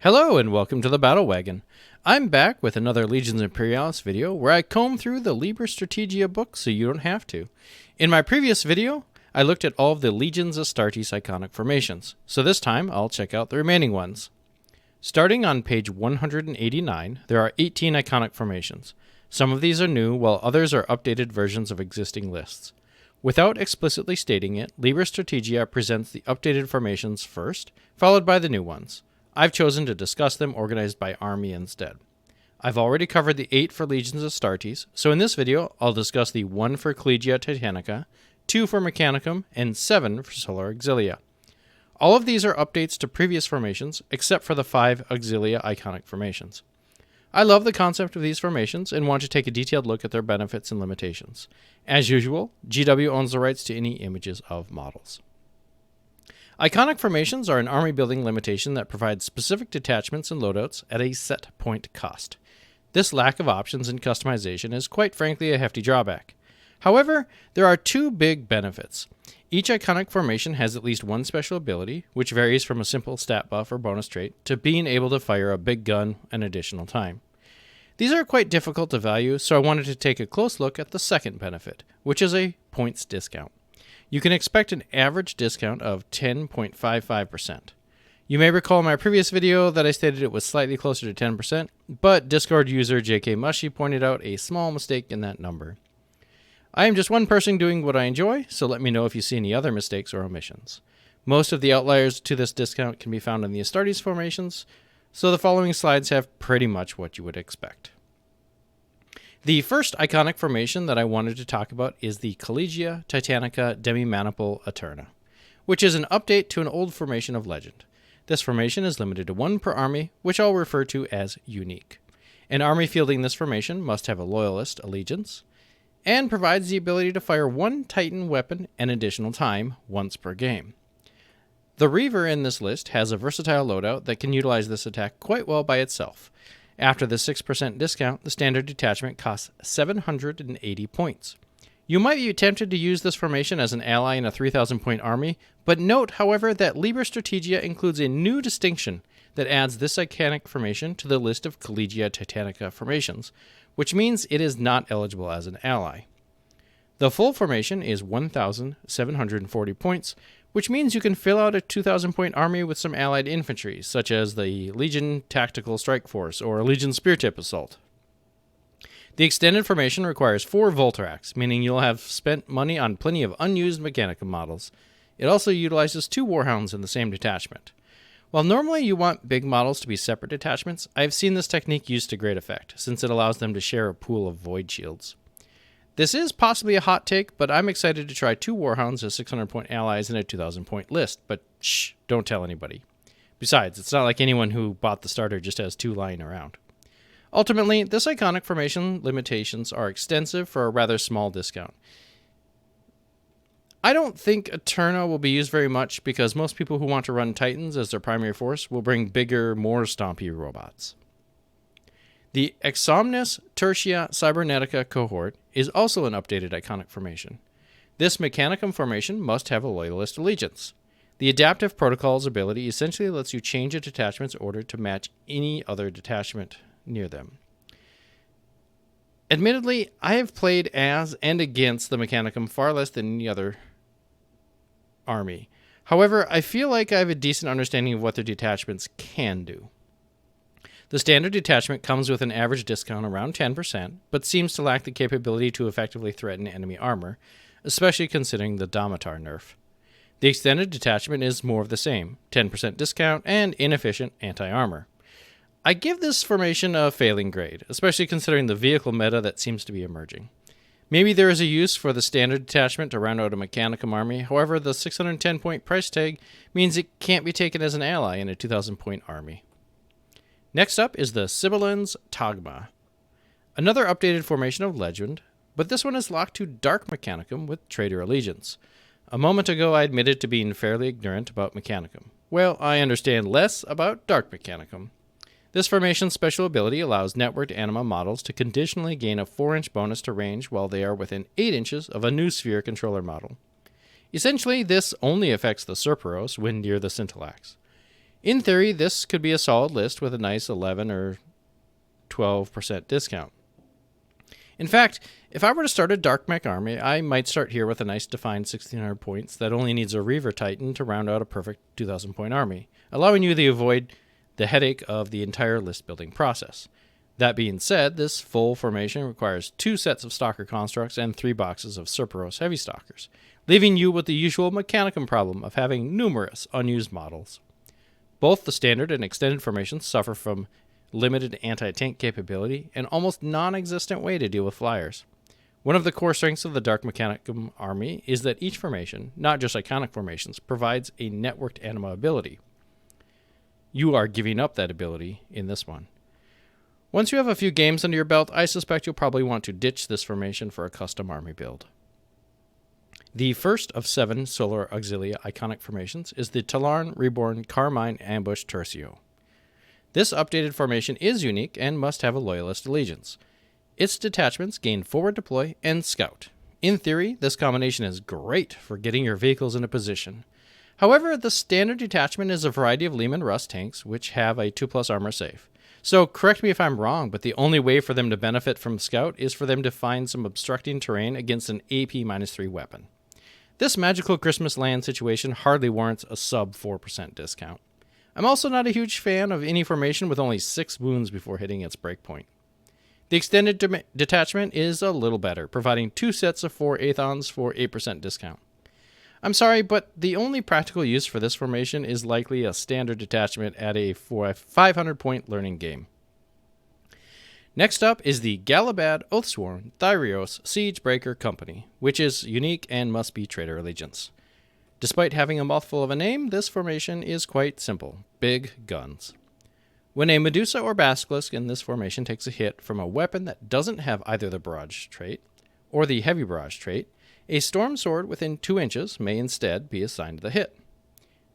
Hello and welcome to the Battle Wagon. I'm back with another Legions Imperialis video where I comb through the Liber Strategia book so you don't have to. In my previous video, I looked at all of the Legions Astartes iconic formations, so this time I'll check out the remaining ones. Starting on page 189, there are 18 iconic formations. Some of these are new, while others are updated versions of existing lists. Without explicitly stating it, Liber Strategia presents the updated formations first, followed by the new ones. I've chosen to discuss them organized by army instead. I've already covered the 8 for Legions Astartes, so in this video I'll discuss the 1 for Collegia Titanica, 2 for Mechanicum, and 7 for Solar Auxilia. All of these are updates to previous formations, except for the 5 Auxilia iconic formations. I love the concept of these formations and want to take a detailed look at their benefits and limitations. As usual, GW owns the rights to any images of models. Iconic formations are an army building limitation that provides specific detachments and loadouts at a set point cost. This lack of options and customization is quite frankly a hefty drawback. However, there are 2 big benefits. Each iconic formation has at least one special ability, which varies from a simple stat buff or bonus trait to being able to fire a big gun an additional time. These are quite difficult to value, so I wanted to take a close look at the second benefit, which is a points discount. You can expect an average discount of 10.55%. You may recall in my previous video that I stated it was slightly closer to 10%, but Discord user JK Mushy pointed out a small mistake in that number. I am just one person doing what I enjoy, so let me know if you see any other mistakes or omissions. Most of the outliers to this discount can be found in the Astartes formations, so the following slides have pretty much what you would expect. The first iconic formation that I wanted to talk about is the Collegia Titanica Demi-Maniple Eterna, which is an update to an old formation of legend. This formation is limited to 1 per army, which I'll refer to as unique. An army fielding this formation must have a Loyalist allegiance, and provides the ability to fire 1 Titan weapon an additional time, once per game. The Reaver in this list has a versatile loadout that can utilize this attack quite well by itself. After the 6% discount, the standard detachment costs 780 points. You might be tempted to use this formation as an ally in a 3,000 point army, but note, however, that Liber Strategia includes a new distinction that adds this iconic formation to the list of Collegia Titanica formations, which means it is not eligible as an ally. The full formation is 1,740 points, which means you can fill out a 2,000 point army with some allied infantry, such as the Legion Tactical Strike Force or Legion Spear Tip Assault. The extended formation requires 4 Voltaracs, meaning you'll have spent money on plenty of unused Mechanicum models. It also utilizes 2 Warhounds in the same detachment. While normally you want big models to be separate detachments, I've seen this technique used to great effect, since it allows them to share a pool of void shields. This is possibly a hot take, but I'm excited to try 2 Warhounds as 600 point allies in a 2,000 point list, but shh, don't tell anybody. Besides, it's not like anyone who bought the starter just has 2 lying around. Ultimately, this iconic formation limitations are extensive for a rather small discount. I don't think Eterna will be used very much because most people who want to run Titans as their primary force will bring bigger, more stompy robots. The Exomnes Tertia Cybernetica cohort is also an updated iconic formation. This Mechanicum formation must have a Loyalist allegiance. The Adaptive Protocols ability essentially lets you change a detachment's order to match any other detachment near them. Admittedly, I have played as and against the Mechanicum far less than any other army. However, I feel like I have a decent understanding of what their detachments can do. The standard detachment comes with an average discount around 10%, but seems to lack the capability to effectively threaten enemy armor, especially considering the Domitar nerf. The extended detachment is more of the same, 10% discount and inefficient anti-armor. I give this formation a failing grade, especially considering the vehicle meta that seems to be emerging. Maybe there is a use for the standard detachment to round out a Mechanicum army, however the 610 point price tag means it can't be taken as an ally in a 2,000 point army. Next up is the Sibyllins Tagma, another updated formation of legend, but this one is locked to Dark Mechanicum with Traitor Allegiance. A moment ago I admitted to being fairly ignorant about Mechanicum. Well, I understand less about Dark Mechanicum. This formation's special ability allows networked anima models to conditionally gain a 4-inch bonus to range while they are within 8 inches of a new sphere controller model. Essentially, this only affects the Serperos when near the Scintillax. In theory, this could be a solid list with a nice 11 or 12% discount. In fact, if I were to start a Dark Mech army, I might start here with a nice defined 1600 points that only needs a Reaver Titan to round out a perfect 2000 point army, allowing you to avoid the headache of the entire list building process. That being said, this full formation requires 2 sets of Stalker constructs and 3 boxes of Cerberos Heavy Stalkers, leaving you with the usual Mechanicum problem of having numerous unused models. Both the standard and extended formations suffer from limited anti-tank capability and almost non-existent way to deal with flyers. One of the core strengths of the Dark Mechanicum army is that each formation, not just iconic formations, provides a networked anima ability. You are giving up that ability in this one. Once you have a few games under your belt, I suspect you'll probably want to ditch this formation for a custom army build. The first of 7 Solar Auxilia iconic formations is the Talarn Reborn Carmine Ambush Tercio. This updated formation is unique and must have a loyalist allegiance. Its detachments gain forward deploy and scout. In theory, this combination is great for getting your vehicles into position. However, the standard detachment is a variety of Lehman Russ tanks which have a 2+ armor save. So correct me if I'm wrong, but the only way for them to benefit from scout is for them to find some obstructing terrain against an AP-3 weapon. This magical Christmas land situation hardly warrants a sub 4% discount. I'm also not a huge fan of any formation with only 6 wounds before hitting its breakpoint. The extended detachment is a little better, providing 2 sets of 4 Aethons for 8% discount. I'm sorry, but the only practical use for this formation is likely a standard detachment at a 500-point learning game. Next up is the Galabad Oathsworn Thyrios Siegebreaker Company, which is unique and must be Trader Allegiance. Despite having a mouthful of a name, this formation is quite simple. Big guns. When a Medusa or Basilisk in this formation takes a hit from a weapon that doesn't have either the barrage trait or the heavy barrage trait, a storm sword within 2 inches may instead be assigned the hit.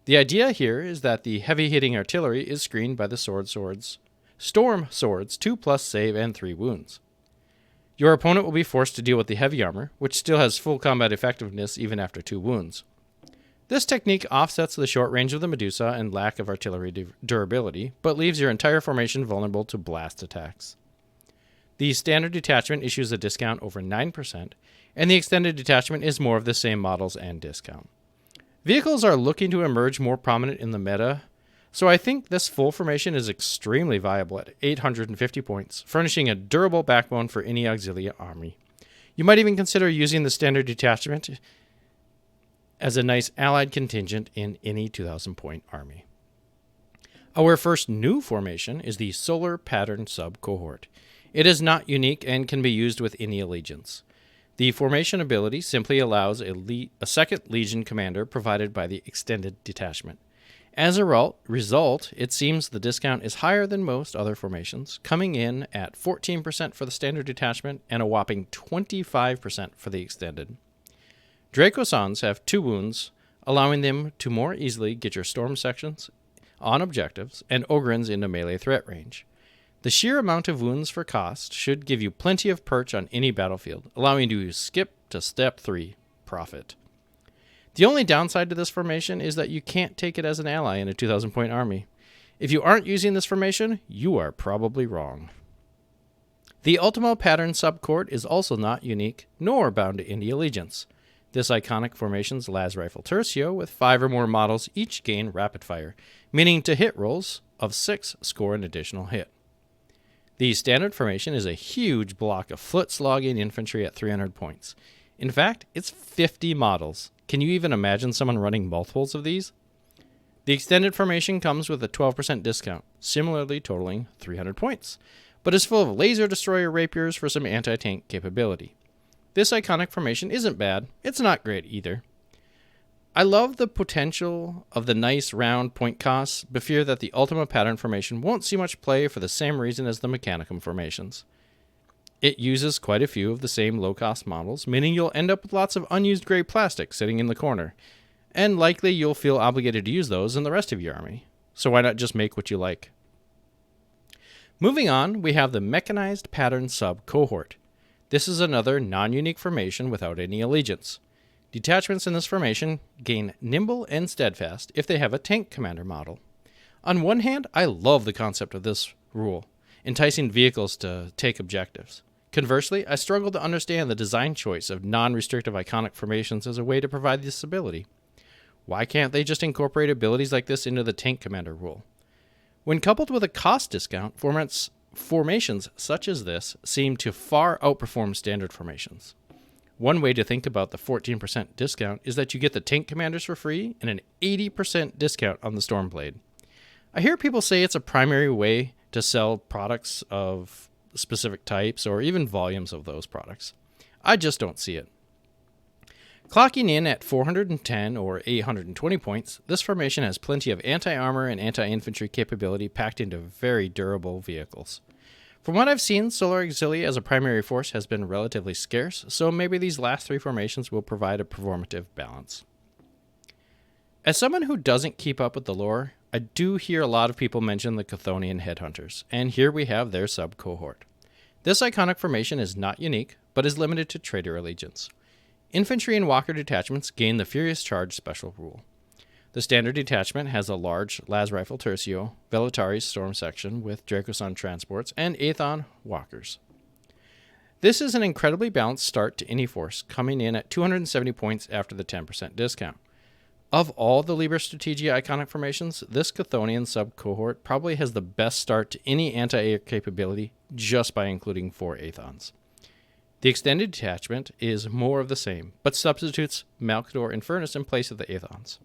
The idea here is that the heavy hitting artillery is screened by the Storm Sword's 2+ save and 3 wounds. Your opponent will be forced to deal with the heavy armor, which still has full combat effectiveness even after 2 wounds. This technique offsets the short range of the Medusa and lack of artillery durability, but leaves your entire formation vulnerable to blast attacks. The standard detachment issues a discount over 9%, and the extended detachment is more of the same models and discount. Vehicles are looking to emerge more prominent in the meta, so I think this full formation is extremely viable at 850 points, furnishing a durable backbone for any Auxilia army. You might even consider using the standard detachment as a nice allied contingent in any 2,000-point army. Our first new formation is the Solar Pattern Sub-Cohort. It is not unique and can be used with any allegiance. The formation ability simply allows a second Legion commander provided by the extended detachment. As a result, it seems the discount is higher than most other formations, coming in at 14% for the standard detachment and a whopping 25% for the extended. Dracosons have 2 wounds, allowing them to more easily get your storm sections on objectives and Ogrins into melee threat range. The sheer amount of wounds for cost should give you plenty of perch on any battlefield, allowing you to skip to step 3, profit. The only downside to this formation is that you can't take it as an ally in a 2,000-point army. If you aren't using this formation, you are probably wrong. The Ultimo Pattern Subcourt is also not unique, nor bound to any allegiance. This iconic formation's las rifle tercio with 5 or more models each gain rapid fire, meaning to hit rolls of 6 score an additional hit. The standard formation is a huge block of foot-slogging infantry at 300 points. In fact, it's 50 models. Can you even imagine someone running multiples of these? The extended formation comes with a 12% discount, similarly totaling 300 points, but is full of laser destroyer rapiers for some anti-tank capability. This iconic formation isn't bad, it's not great either. I love the potential of the nice round point costs, but fear that the Ultima Pattern formation won't see much play for the same reason as the Mechanicum formations. It uses quite a few of the same low-cost models, meaning you'll end up with lots of unused gray plastic sitting in the corner, and likely you'll feel obligated to use those in the rest of your army. So why not just make what you like? Moving on, we have the Mechanized Pattern Sub-Cohort. This is another non-unique formation without any allegiance. Detachments in this formation gain Nimble and Steadfast if they have a tank commander model. On one hand, I love the concept of this rule, enticing vehicles to take objectives. Conversely, I struggle to understand the design choice of non-restrictive iconic formations as a way to provide this ability. Why can't they just incorporate abilities like this into the Tank Commander rule? When coupled with a cost discount, formations such as this seem to far outperform standard formations. One way to think about the 14% discount is that you get the Tank Commanders for free and an 80% discount on the Stormblade. I hear people say it's a primary way to sell products of specific types or even volumes of those products. I just don't see it. Clocking in at 410 or 820 points, this formation has plenty of anti-armor and anti-infantry capability packed into very durable vehicles. From what I've seen, Solar Auxilia as a primary force has been relatively scarce, so maybe these last three formations will provide a performative balance. As someone who doesn't keep up with the lore, I do hear a lot of people mention the Chthonian Headhunters, and here we have their sub-cohort. This iconic formation is not unique, but is limited to Traitor Allegiance. Infantry and Walker detachments gain the Furious Charge special rule. The standard detachment has a large Las Rifle Tercio, Velataris Storm section with Dracosan transports, and Aethon Walkers. This is an incredibly balanced start to any force, coming in at 270 points after the 10% discount. Of all the Liber Strategia iconic formations, this Chthonian sub-cohort probably has the best start to any anti-air capability just by including 4 Aethons. The extended detachment is more of the same, but substitutes Malcador Infernus in place of the Aethons.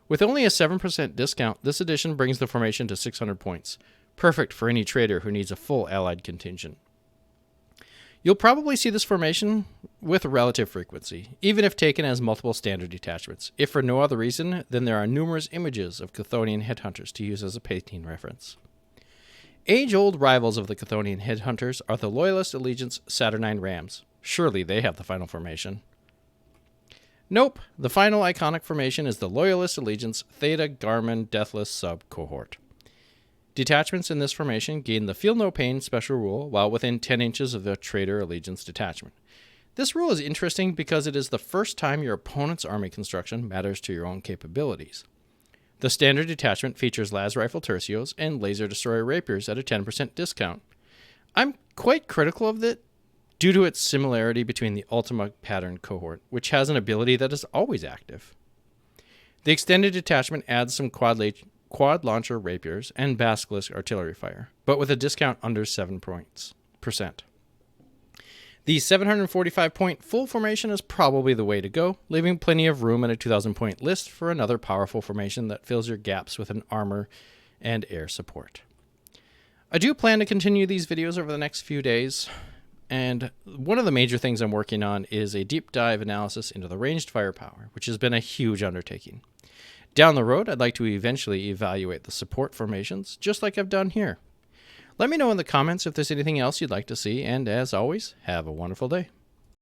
With only a 7% discount, this edition brings the formation to 600 points, perfect for any trader who needs a full allied contingent. You'll probably see this formation with relative frequency, even if taken as multiple standard detachments. If for no other reason, then there are numerous images of Chthonian Headhunters to use as a painting reference. Age-old rivals of the Chthonian Headhunters are the Loyalist Allegiance Saturnine Rams. Surely they have the final formation. Nope, the final iconic formation is the Loyalist Allegiance Theta Garmin Deathless sub-cohort. Detachments in this formation gain the Feel No Pain special rule while within 10 inches of the Traitor Allegiance detachment. This rule is interesting because it is the first time your opponent's army construction matters to your own capabilities. The standard detachment features Las Rifle Tercios and Laser Destroyer Rapiers at a 10% discount. I'm quite critical of it due to its similarity between the Ultima Pattern cohort, which has an ability that is always active. The extended detachment adds some quad launcher rapiers and basilisk artillery fire, but with a discount under 7%. The 745-point full formation is probably the way to go, leaving plenty of room in a 2,000-point list for another powerful formation that fills your gaps with an armor and air support. I do plan to continue these videos over the next few days, and one of the major things I'm working on is a deep dive analysis into the ranged firepower, which has been a huge undertaking. Down the road, I'd like to eventually evaluate the support formations, just like I've done here. Let me know in the comments if there's anything else you'd like to see, and as always, have a wonderful day.